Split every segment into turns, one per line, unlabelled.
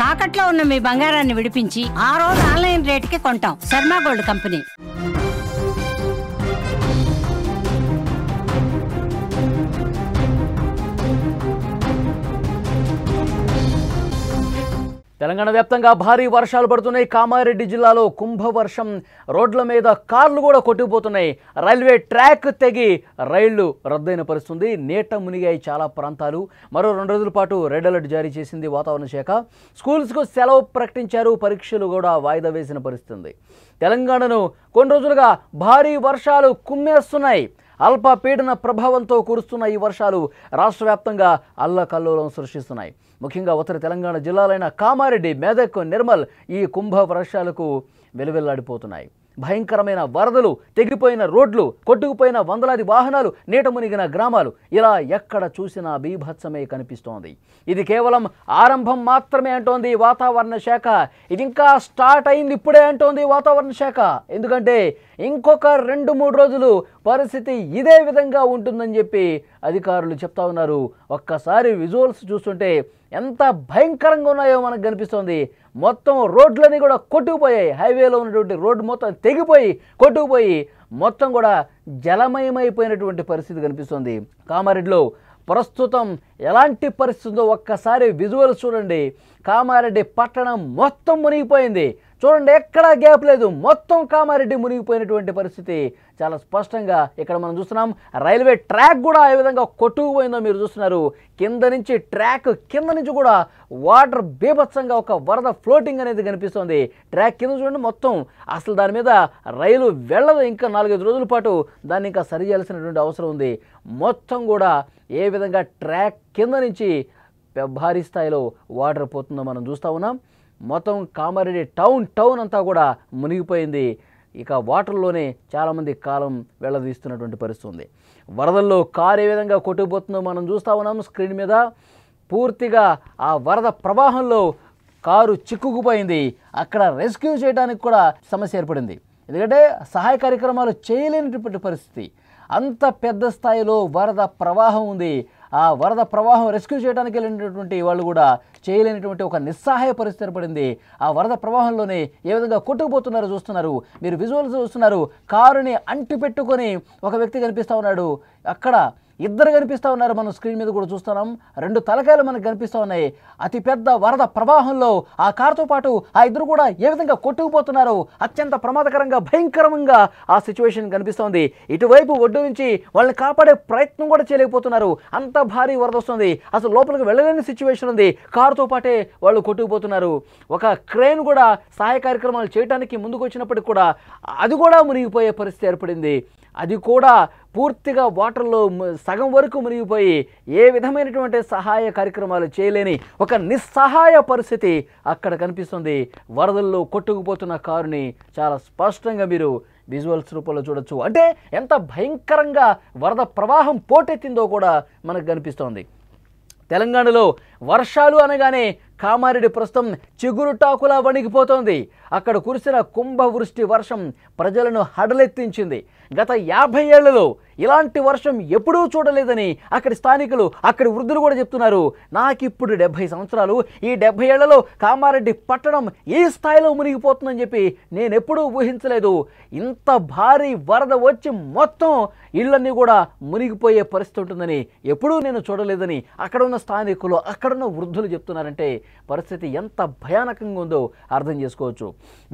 తాకట్లో ఉన్న మీ బంగారాన్ని విడిపించి ఆ రోజు ఆన్లైన్ రేటుకి కొంటాం. Sharma gold company.
తెలంగాణ వ్యాప్తంగా భారీ వర్షాలు పడుతున్నాయి. కామారెడ్డి జిల్లాలో కుంభవర్షం, రోడ్ల మీద కార్లు కూడా కొట్టుకుపోతున్నాయి. రైల్వే ట్రాక్ తెగి రైళ్లు రద్దయిన పరిస్థితుంది. నీట మునిగాయి చాలా ప్రాంతాలు. మరో 2 రోజుల పాటు రెడ్ అలర్ట్ జారీ చేసింది వాతావరణ శాఖ. స్కూల్స్కు సెలవు ప్రకటించారు. పరీక్షలు కూడా వాయిదా వేసిన పరిస్థితి. తెలంగాణను కొన్ని రోజులుగా భారీ వర్షాలు కుమ్మేస్తున్నాయి. అల్పపీడన ప్రభావంతో కురుస్తున్న ఈ వర్షాలు రాష్ట్ర వ్యాప్తంగా అల్లకల్లోలం సృష్టిస్తున్నాయి. ముఖ్యంగా ఉత్తర తెలంగాణ జిల్లాలైన కామారెడ్డి, మెదక్, నిర్మల్ ఈ కుంభ వర్షాలకు వెలువెల్లాడిపోతున్నాయి. భయంకరమైన వరదలు, తెగిపోయిన రోడ్లు, కొట్టుకుపోయిన వందలాది వాహనాలు, నీట మునిగిన గ్రామాలు, ఇలా ఎక్కడ చూసినా బీభత్సమే కనిపిస్తోంది. ఇది కేవలం ఆరంభం మాత్రమే అంటోంది వాతావరణ శాఖ. ఇది ఇంకా స్టార్ట్ అయింది ఇప్పుడే అంటోంది వాతావరణ శాఖ. ఎందుకంటే ఇంకొక 2-3 రోజులు పరిస్థితి ఇదే విధంగా ఉంటుందని చెప్పి అధికారులు చెప్తా ఉన్నారు. ఒక్కసారి విజువల్స్ చూస్తుంటే ఎంత భయంకరంగా ఉన్నాయో మనకు కనిపిస్తోంది. మొత్తం రోడ్లన్నీ కూడా కొట్టుకుపోయాయి. హైవేలో ఉన్నటువంటి రోడ్డు మొత్తం తెగిపోయి కొట్టుకుపోయి మొత్తం కూడా జలమయమైపోయినటువంటి పరిస్థితి కనిపిస్తుంది. కామారెడ్డిలో ప్రస్తుతం ఎలాంటి పరిస్థితి ఉందో ఒక్కసారి విజువల్స్ చూడండి. కామారెడ్డి పట్టణం మొత్తం మునిగిపోయింది. చూడండి, ఎక్కడా గ్యాప్ లేదు. మొత్తం కామారెడ్డి మునిగిపోయినటువంటి పరిస్థితి చాలా స్పష్టంగా ఇక్కడ మనం చూస్తున్నాం. రైల్వే ట్రాక్ కూడా ఏ విధంగా కొట్టుకుపోయిందో మీరు చూస్తున్నారు. కింద నుంచి ట్రాక్ కింద నుంచి కూడా వాటర్ బీభత్సంగా ఒక వరద ఫ్లోటింగ్ అనేది కనిపిస్తుంది. ట్రాక్ కింద చూడండి మొత్తం అసలు దాని మీద రైలు వెళ్ళదు. ఇంకా 4-5 రోజుల పాటు దాన్ని ఇంకా సరి చేయాల్సినటువంటి అవసరం ఉంది. మొత్తం కూడా ఏ విధంగా ట్రాక్ కింద నుంచి భారీ స్థాయిలో వాటర్ పోతుందో మనం చూస్తూ ఉన్నాం. మొత్తం కామారెడ్డి టౌన్ అంతా కూడా మునిగిపోయింది. ఇక వాటర్లోనే చాలామంది కాలం వెళ్ళదీస్తున్నటువంటి పరిస్థితి ఉంది. వరదల్లో కారు ఏ విధంగా కొట్టుకుపోతుందో మనం చూస్తూ ఉన్నాం స్క్రీన్ మీద. పూర్తిగా ఆ వరద ప్రవాహంలో కారు చిక్కుకుపోయింది. అక్కడ రెస్క్యూ చేయడానికి కూడా సమస్య ఏర్పడింది. ఎందుకంటే సహాయ కార్యక్రమాలు చేయలేనటువంటి పరిస్థితి. అంత పెద్ద స్థాయిలో వరద ప్రవాహం ఉంది. ఆ వరద ప్రవాహం రెస్క్యూ చేయడానికి వెళ్ళినటువంటి వాళ్ళు కూడా చేయలేనటువంటి ఒక నిస్సహాయ పరిస్థితి ఏర్పడింది. ఆ వరద ప్రవాహంలోనే ఏ విధంగా కొట్టుకుపోతున్నారో చూస్తున్నారు. మీరు విజువల్స్ చూస్తున్నారు. కారుని అంటి పెట్టుకొని ఒక వ్యక్తి కనిపిస్తూ ఉన్నాడు. అక్కడ ఇద్దరు కనిపిస్తూ ఉన్నారు. మనం స్క్రీన్ మీద కూడా చూస్తున్నాం. 2 తలకాయలు మనకు కనిపిస్తూ ఉన్నాయి. అతిపెద్ద వరద ప్రవాహంలో ఆ కారుతో పాటు ఆ ఇద్దరు కూడా ఏ విధంగా కొట్టుకుపోతున్నారు. అత్యంత ప్రమాదకరంగా భయంకరంగా ఆ సిచ్యువేషన్ కనిపిస్తోంది. ఇటువైపు ఒడ్డు నుంచి వాళ్ళని కాపాడే ప్రయత్నం కూడా చేయలేకపోతున్నారు. అంత భారీ వరద వస్తుంది. అసలు లోపలికి వెళ్ళలేని సిచ్యువేషన్ ఉంది. కారుతో పాటే వాళ్ళు కొట్టుకుపోతున్నారు. ఒక క్రేన్ కూడా సహాయ కార్యక్రమాలు చేయడానికి ముందుకు వచ్చినప్పటికి కూడా అది కూడా మునిగిపోయే పరిస్థితి ఏర్పడింది. అది కూడా పూర్తిగా వాటర్లో సగం వరకు మునిగిపోయి ఏ విధమైనటువంటి సహాయ కార్యక్రమాలు చేయలేని ఒక నిస్సహాయ పరిస్థితి అక్కడ కనిపిస్తుంది. వరదల్లో కొట్టుకుపోతున్న కారుని చాలా స్పష్టంగా మీరు విజువల్స్ రూపంలో చూడొచ్చు. అంటే ఎంత భయంకరంగా వరద ప్రవాహం పోటెత్తిందో కూడా మనకు కనిపిస్తోంది. తెలంగాణలో వర్షాలు అనగానే కామారెడ్డి ప్రస్తుతం చిగురుటాకులా వణికిపోతోంది. అక్కడ కురిసిన కుంభవృష్టి వర్షం ప్రజలను హడలెత్తించింది. గత 50 ఏళ్లలో ఇలాంటి వర్షం ఎప్పుడూ చూడలేదని అక్కడి స్థానికులు, అక్కడి వృద్ధులు కూడా చెప్తున్నారు. నాకిప్పుడు 70 సంవత్సరాలు. ఈ 70 ఏళ్లలో కామారెడ్డి పట్టణం ఈ స్థాయిలో మునిగిపోతుందని చెప్పి నేను ఎప్పుడూ ఊహించలేదు. ఇంత భారీ వరద వచ్చి మొత్తం ఇళ్ళన్నీ కూడా మునిగిపోయే పరిస్థితి ఉంటుందని ఎప్పుడూ నేను చూడలేదని అక్కడ ఉన్న స్థానికులు, అక్కడున్న వృద్ధులు చెప్తున్నారంటే పరిస్థితి ఎంత భయానకంగా ఉందో అర్థం చేసుకోవచ్చు.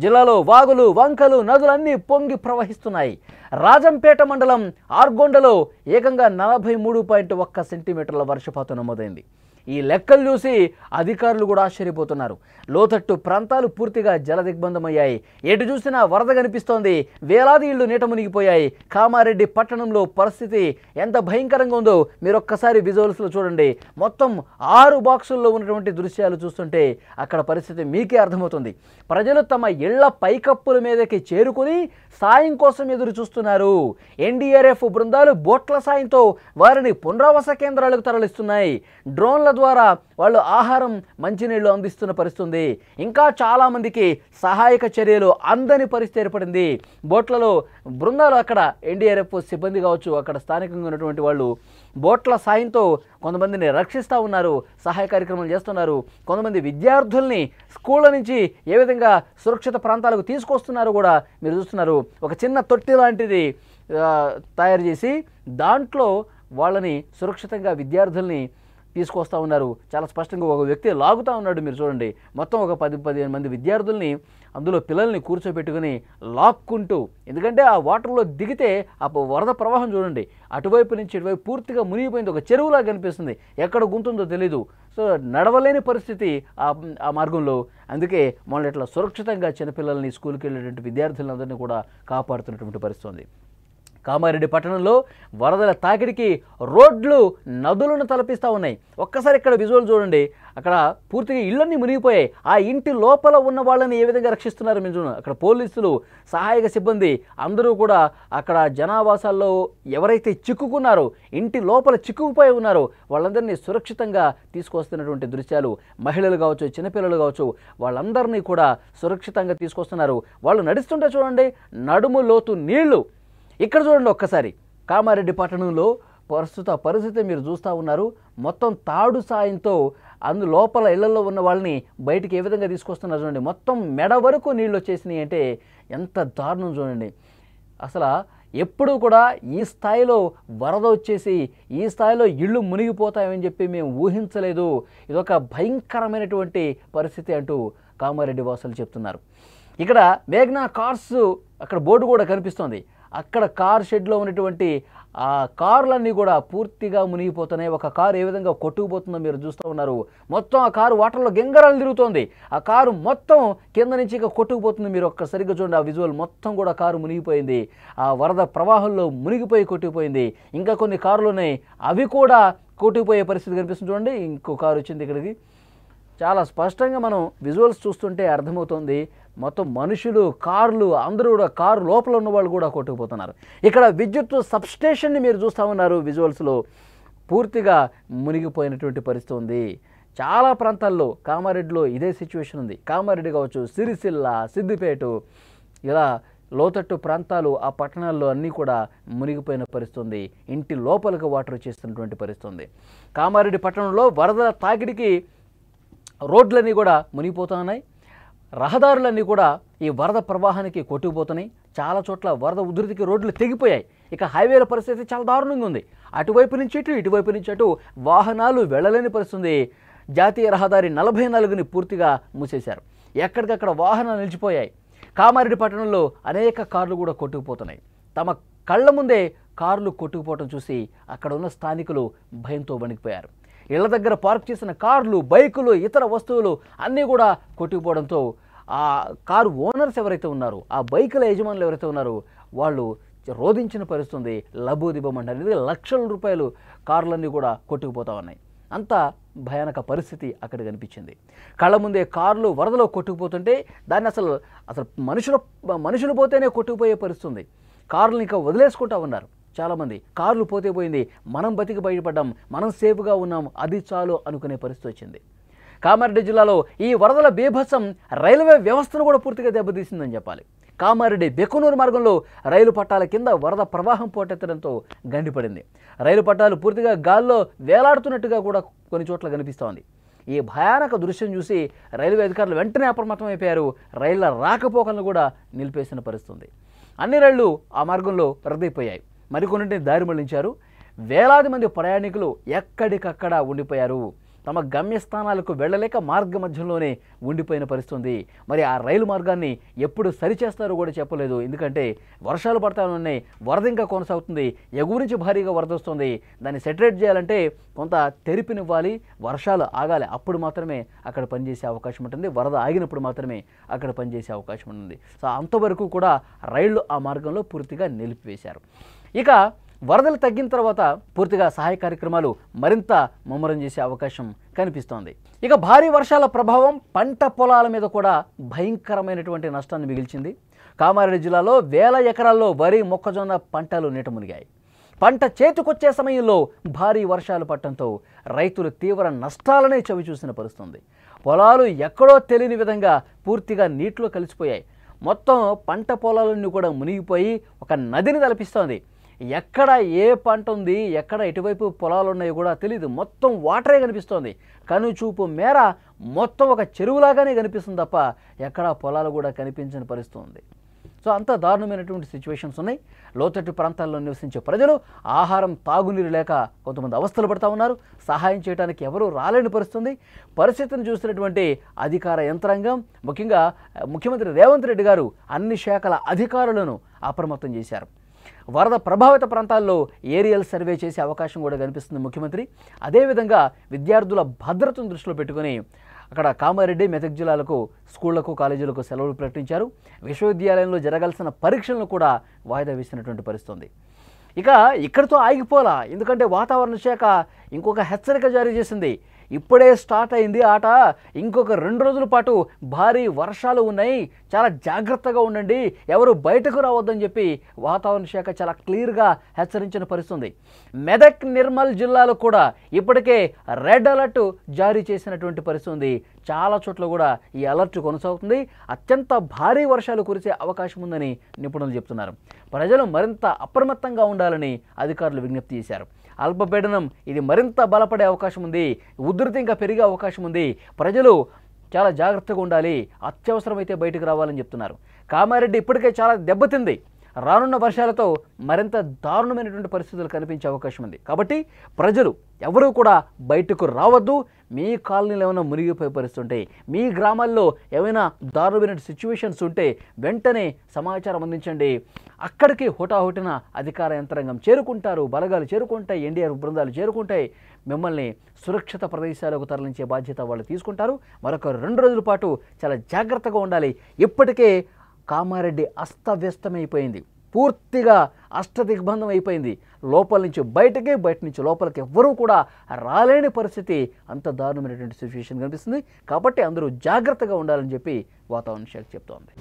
జిల్లాలో వాగులు, వంకలు, నదులన్నీ పొంగి ప్రవహిస్తున్నాయి. రాజంపేట మండలం ఆర్గొండలో ఏకంగా 43.1 సెంటీమీటర్ల వర్షపాతం నమోదైంది. ఈ లెక్కలు చూసి అధికారులు కూడా ఆశ్చర్యపోతున్నారు. లోతట్టు ప్రాంతాలు పూర్తిగా జలదిగ్బంధమయ్యాయి. ఎటు చూసినా వరద కనిపిస్తోంది. వేలాది ఇళ్లు నీట మునిగిపోయాయి. కామారెడ్డి పట్టణంలో పరిస్థితి ఎంత భయంకరంగా ఉందో మీరు ఒక్కసారి విజువల్స్లో చూడండి. మొత్తం 6 బాక్సుల్లో ఉన్నటువంటి దృశ్యాలు చూస్తుంటే అక్కడ పరిస్థితి మీకే అర్థమవుతుంది. ప్రజలు తమ ఇళ్ల పైకప్పుల మీదకి చేరుకుని సాయం కోసం ఎదురు చూస్తున్నారు. ఎన్డీఆర్ఎఫ్ బృందాలు బోట్ల సాయంతో వారిని పునరావాస కేంద్రాలకు తరలిస్తున్నాయి. డ్రోన్ల ద్వారా వాళ్ళు ఆహారం మంచినీళ్ళు అందిస్తున్న పరిస్థితుంది. ఇంకా చాలామందికి సహాయక చర్యలు అందని పరిస్థితి ఏర్పడింది. బోట్లలో బృందాలు అక్కడ ఎన్డీఆర్ఎఫ్ సిబ్బంది కావచ్చు, అక్కడ స్థానికంగా ఉన్నటువంటి వాళ్ళు బోట్ల సాయంతో కొంతమందిని రక్షిస్తూ ఉన్నారు, సహాయ కార్యక్రమాలు చేస్తున్నారు. కొంతమంది విద్యార్థుల్ని స్కూళ్ళ నుంచి ఏ విధంగా సురక్షిత ప్రాంతాలకు తీసుకొస్తున్నారు కూడా మీరు చూస్తున్నారు. ఒక చిన్న తొట్టి లాంటిది తయారు చేసి దాంట్లో వాళ్ళని సురక్షితంగా విద్యార్థుల్ని తీసుకొస్తూ ఉన్నారు. చాలా స్పష్టంగా ఒక వ్యక్తి లాగుతూ ఉన్నాడు, మీరు చూడండి. మొత్తం ఒక 10-15 మంది విద్యార్థుల్ని అందులో పిల్లల్ని కూర్చోబెట్టుకుని లాక్కుంటూ, ఎందుకంటే ఆ వాటర్లో దిగితే ఆ వరద ప్రవాహం చూడండి, అటువైపు నుంచి ఇటువైపు పూర్తిగా మునిగిపోయింది. ఒక చెరువులా కనిపిస్తుంది, ఎక్కడ గుంతుందో తెలీదు. సో నడవలేని పరిస్థితి ఆ మార్గంలో. అందుకే మళ్ళీ ఇట్లా సురక్షితంగా చిన్నపిల్లల్ని స్కూల్కి వెళ్ళేటువంటి విద్యార్థులందరినీ కూడా కాపాడుతున్నటువంటి పరిస్థితి ఉంది. కామారెడ్డి పట్టణంలో వరదల తాకిడికి రోడ్లు నదులను తలపిస్తూ ఉన్నాయి. ఒక్కసారి ఇక్కడ విజువల్ చూడండి, అక్కడ పూర్తిగా ఇళ్ళన్నీ మునిగిపోయాయి. ఆ ఇంటి లోపల ఉన్న వాళ్ళని ఏ విధంగా రక్షిస్తున్నారు మీరు చూడండి. అక్కడ పోలీసులు, సహాయక సిబ్బంది అందరూ కూడా అక్కడ జనావాసాల్లో ఎవరైతే చిక్కుకున్నారో, ఇంటి లోపల చిక్కుకుపోయి ఉన్నారో వాళ్ళందరినీ సురక్షితంగా తీసుకొస్తున్నటువంటి దృశ్యాలు. మహిళలు కావచ్చు, చిన్నపిల్లలు కావచ్చు, వాళ్ళందరినీ కూడా సురక్షితంగా తీసుకొస్తున్నారు. వాళ్ళు నడుస్తుంటే చూడండి, నడుము లోతు నీళ్లు. ఇక్కడ చూడండి ఒక్కసారి కామారెడ్డి పట్టణంలో ప్రస్తుత పరిస్థితి మీరు చూస్తూ ఉన్నారు. మొత్తం తాడు సాయంతో లోపల ఇళ్లలో ఉన్న వాళ్ళని బయటికి ఏ విధంగా తీసుకొస్తున్నారు చూడండి. మొత్తం మెడ వరకు నీళ్ళు వచ్చేసినాయి అంటే ఎంత దారుణం చూడండి. అసలు ఎప్పుడు కూడా ఈ స్థాయిలో వరద వచ్చేసి ఈ స్థాయిలో ఇళ్ళు మునిగిపోతాయని చెప్పి మేము ఊహించలేదు. ఇదొక భయంకరమైనటువంటి పరిస్థితి అంటూ కామారెడ్డి వాసులు చెప్తున్నారు. ఇక్కడ మేఘ్నా కార్స్ అక్కడ బోర్డు కూడా కనిపిస్తోంది. అక్కడ కార్ షెడ్లో ఉన్నటువంటి ఆ కార్లన్నీ కూడా పూర్తిగా మునిగిపోతున్నాయి. ఒక కారు ఏ విధంగా కొట్టుకుపోతుందో మీరు చూస్తూ ఉన్నారు. మొత్తం ఆ కారు వాటర్లో గెంగరాలు తిరుగుతోంది. ఆ కారు మొత్తం కింద నుంచి ఇక కొట్టుకుపోతుంది. మీరు ఒక్కసారిగా చూడండి, ఆ విజువల్ మొత్తం కూడా కారు మునిగిపోయింది. ఆ వరద ప్రవాహంలో మునిగిపోయి కొట్టుకుపోయింది. ఇంకా కొన్ని కార్లు ఉన్నాయి, అవి కూడా కొట్టుకుపోయే పరిస్థితి కనిపిస్తుంది. చూడండి, ఇంకో కారు వచ్చింది ఇక్కడికి. చాలా స్పష్టంగా మనం విజువల్స్ చూస్తుంటే అర్థమవుతుంది. మొత్తం మనుషులు, కార్లు అందరూ కూడా, కారు లోపల ఉన్న వాళ్ళు కూడా కొట్టుకుపోతున్నారు. ఇక్కడ విద్యుత్ సబ్స్టేషన్ని మీరు చూస్తూ ఉన్నారు విజువల్స్లో, పూర్తిగా మునిగిపోయినటువంటి పరిస్థితి ఉంది. చాలా ప్రాంతాల్లో కామారెడ్డిలో ఇదే సిచ్యువేషన్ ఉంది. కామారెడ్డి కావచ్చు, సిరిసిల్ల, సిద్దిపేట, ఇలా లోతట్టు ప్రాంతాలు ఆ పట్టణాల్లో అన్నీ కూడా మునిగిపోయిన పరిస్థితి ఉంది. ఇంటి లోపలికి వాటర్ వచ్చేస్తున్నటువంటి పరిస్థితి ఉంది. కామారెడ్డి పట్టణంలో వరదల తాకిడికి రోడ్లన్నీ కూడా మునిగిపోతూ ఉన్నాయి. రహదారులన్నీ కూడా ఈ వరద ప్రవాహానికి కొట్టుకుపోతున్నాయి. చాలా చోట్ల వరద ఉధృతికి రోడ్లు తెగిపోయాయి. ఇక హైవేల పరిస్థితి చాలా దారుణంగా ఉంది. అటువైపు నుంచి ఇటు, ఇటువైపు నుంచి అటు వాహనాలు వెళ్ళలేని పరిస్థితి. జాతీయ రహదారి 44ని పూర్తిగా మూసేశారు. ఎక్కడికక్కడ వాహనాలు నిలిచిపోయాయి. కామారెడ్డి పట్టణంలో అనేక కార్లు కూడా కొట్టుకుపోతున్నాయి. తమ కళ్ళ ముందే కార్లు కొట్టుకుపోవటం చూసి అక్కడ ఉన్న స్థానికులు భయంతో వణికిపోయారు. ఇళ్ల దగ్గర పార్క్ చేసిన కార్లు, బైకులు, ఇతర వస్తువులు అన్నీ కూడా కొట్టుకుపోవడంతో ఆ కారు ఓనర్స్ ఎవరైతే ఉన్నారో, ఆ బైకుల యజమానులు ఎవరైతే ఉన్నారో వాళ్ళు రోధించిన పరిస్థితి ఉంది. లబోదిబమంటారు, లక్షల రూపాయలు కార్లన్నీ కూడా కొట్టుకుపోతా ఉన్నాయి. అంత భయానక పరిస్థితి అక్కడ కనిపించింది. కళ్ళ ముందే కార్లు వరదలో కొట్టుకుపోతుంటే దాన్ని అసలు మనుషులు పోతేనే కొట్టుకుపోయే పరిస్థితి ఉంది. కార్లు ఇంకా వదిలేసుకుంటా ఉన్నారు చాలామంది. కార్లు పోతే పోయింది, మనం బతికి బయటపడ్డాం, మనం సేఫ్గా ఉన్నాం, అది చాలు అనుకునే పరిస్థితి వచ్చింది. కామారెడ్డి జిల్లాలో ఈ వరదల బీభత్సం రైల్వే వ్యవస్థను కూడా పూర్తిగా దెబ్బతీసిందని చెప్పాలి. కామారెడ్డి బెక్కునూరు మార్గంలో రైలు పట్టాల కింద వరద ప్రవాహం పోటెత్తడంతో గండిపడింది. రైలు పట్టాలు పూర్తిగా గాల్లో వేలాడుతున్నట్టుగా కూడా కొన్ని చోట్ల కనిపిస్తోంది. ఈ భయానక దృశ్యం చూసి రైల్వే అధికారులు వెంటనే అప్రమత్తమైపోయారు. రైళ్ల రాకపోకలను కూడా నిలిపేసిన పరిస్థితి. అన్ని రైళ్లు ఆ మార్గంలో రద్దయిపోయాయి. మరికొన్నింటిని దారి మళ్లించారు. వేలాది మంది ప్రయాణికులు ఎక్కడికక్కడ ఉండిపోయారు. తమ గమ్యస్థానాలకు వెళ్ళలేక మార్గ మధ్యంలోనే ఉండిపోయిన పరిస్థితి. మరి ఆ రైలు మార్గాన్ని ఎప్పుడు సరిచేస్తారో కూడా చెప్పలేదు. ఎందుకంటే వర్షాలు పడతా ఉన్నాయి, వరద ఇంకా కొనసాగుతుంది, ఎగువ నుంచి భారీగా వరద వస్తుంది. దాన్ని సెటరేట్ చేయాలంటే కొంత తెరిపినివ్వాలి, వర్షాలు ఆగాలి, అప్పుడు మాత్రమే అక్కడ పనిచేసే అవకాశం ఉంటుంది. వరద ఆగినప్పుడు మాత్రమే అక్కడ పనిచేసే అవకాశం ఉంటుంది. సో అంతవరకు కూడా రైళ్లు ఆ మార్గంలో పూర్తిగా నిలిపివేశారు. ఇక వరదలు తగ్గిన తర్వాత పూర్తిగా సహాయ కార్యక్రమాలు మరింత ముమ్మరం చేసే అవకాశం కనిపిస్తోంది. ఇక భారీ వర్షాల ప్రభావం పంట పొలాల మీద కూడా భయంకరమైనటువంటి నష్టాన్ని మిగిల్చింది. కామారెడ్డి జిల్లాలో వేల ఎకరాల్లో వరి, మొక్కజొన్న పంటలు నీట మునిగాయి. పంట చేతికొచ్చే సమయంలో భారీ వర్షాలు పడటంతో రైతులు తీవ్ర నష్టాలనే చవిచూసిన పరిస్థితుంది. పొలాలు ఎక్కడో తెలియని విధంగా పూర్తిగా నీటిలో కలిసిపోయాయి. మొత్తం పంట పొలాలన్నీ కూడా మునిగిపోయి ఒక నదిని తలపిస్తోంది. ఎక్కడ ఏ పంట ఉంది, ఎక్కడ ఎటువైపు పొలాలు ఉన్నాయో కూడా తెలియదు. మొత్తం వాటరే కనిపిస్తోంది. కనుచూపు మేర మొత్తం ఒక చెరువులాగానే కనిపిస్తుంది తప్ప ఎక్కడా పొలాలు కూడా కనిపించని పరిస్థితి ఉంది. సో అంత దారుణమైనటువంటి సిచ్యువేషన్స్ ఉన్నాయి. లోతట్టు ప్రాంతాల్లో నివసించే ప్రజలు ఆహారం, తాగునీరు లేక కొంతమంది అవస్థలు పడుతూ ఉన్నారు. సహాయం చేయడానికి ఎవరూ రాలేని పరిస్థితిని చూసినటువంటి అధికార యంత్రాంగం, ముఖ్యంగా ముఖ్యమంత్రి రేవంత్ రెడ్డి గారు అన్ని శాఖల అధికారులను అప్రమత్తం చేశారు. వరద ప్రభావిత ప్రాంతాల్లో ఏరియల్ సర్వే చేసే అవకాశం కూడా కనిపిస్తుంది ముఖ్యమంత్రి. అదేవిధంగా విద్యార్థుల భద్రతను దృష్టిలో పెట్టుకుని అక్కడ కామారెడ్డి, మెదక్ జిల్లాలకు స్కూళ్లకు, కాలేజీలకు సెలవులు ప్రకటించారు. విశ్వవిద్యాలయంలో జరగాల్సిన పరీక్షలను కూడా వాయిదా వేసినటువంటి పరిస్థితి ఉంది. ఇక ఇక్కడితో ఆగిపోలా, ఎందుకంటే వాతావరణ శాఖ ఇంకొక హెచ్చరిక జారీ చేసింది. ఇప్పుడే స్టార్ట్ అయింది ఆట, ఇంకొక 2 రోజుల పాటు భారీ వర్షాలు ఉన్నాయి, చాలా జాగ్రత్తగా ఉండండి, ఎవరు బయటకు రావద్దని చెప్పి వాతావరణ శాఖ చాలా క్లియర్గా హెచ్చరించిన పరిస్థితుంది. మెదక్, నిర్మల్ జిల్లాలో కూడా ఇప్పటికే రెడ్ అలర్ట్ జారీ చేసినటువంటి పరిస్థితి ఉంది. చాలా చోట్ల కూడా ఈ అలర్ట్ కొనసాగుతుంది. అత్యంత భారీ వర్షాలు కురిసే అవకాశం ఉందని నిపుణులు చెప్తున్నారు. ప్రజలు మరింత అప్రమత్తంగా ఉండాలని అధికారులు విజ్ఞప్తి చేశారు. అల్పపీడనం ఇది మరింత బలపడే అవకాశం ఉంది, ఉధృతి ఇంకా పెరిగే అవకాశం ఉంది. ప్రజలు చాలా జాగ్రత్తగా ఉండాలి, అత్యవసరమైతే బయటకు రావాలని చెప్తున్నారు. కామారెడ్డి ఇప్పటికే చాలా దెబ్బతింది. రానున్న వర్షాలతో మరింత దారుణమైనటువంటి పరిస్థితులు కనిపించే అవకాశం ఉంది. కాబట్టి ప్రజలు ఎవరూ కూడా బయటకు రావద్దు. మీ కాలనీలో ఏమైనా మునిగిపోయే పరిస్థితి ఉంటే, మీ గ్రామాల్లో ఏమైనా దారుణమైన సిచ్యువేషన్స్ ఉంటే వెంటనే సమాచారం అందించండి. అక్కడికి హుటాహుటిన అధికార యంత్రాంగం చేరుకుంటారు, బలగాలు చేరుకుంటాయి, ఎన్డీఆర్ బృందాలు చేరుకుంటాయి. మిమ్మల్ని సురక్షిత ప్రదేశాలకు తరలించే బాధ్యత వాళ్ళు తీసుకుంటారు. మరొక 2 రోజుల పాటు చాలా జాగ్రత్తగా ఉండాలి. ఇప్పటికే కామారెడ్డి అస్తవ్యస్తమైపోయింది, పూర్తిగా అష్టదిగ్బంధం అయిపోయింది. లోపల నుంచి బయటకి, బయట నుంచి లోపలికి ఎవ్వరూ కూడా రాలేని పరిస్థితి, అంత దారుణమైనటువంటి సిచ్యువేషన్ కనిపిస్తుంది. కాబట్టి అందరూ జాగ్రత్తగా ఉండాలని చెప్పి వాతావరణ శాఖ చెప్తోంది.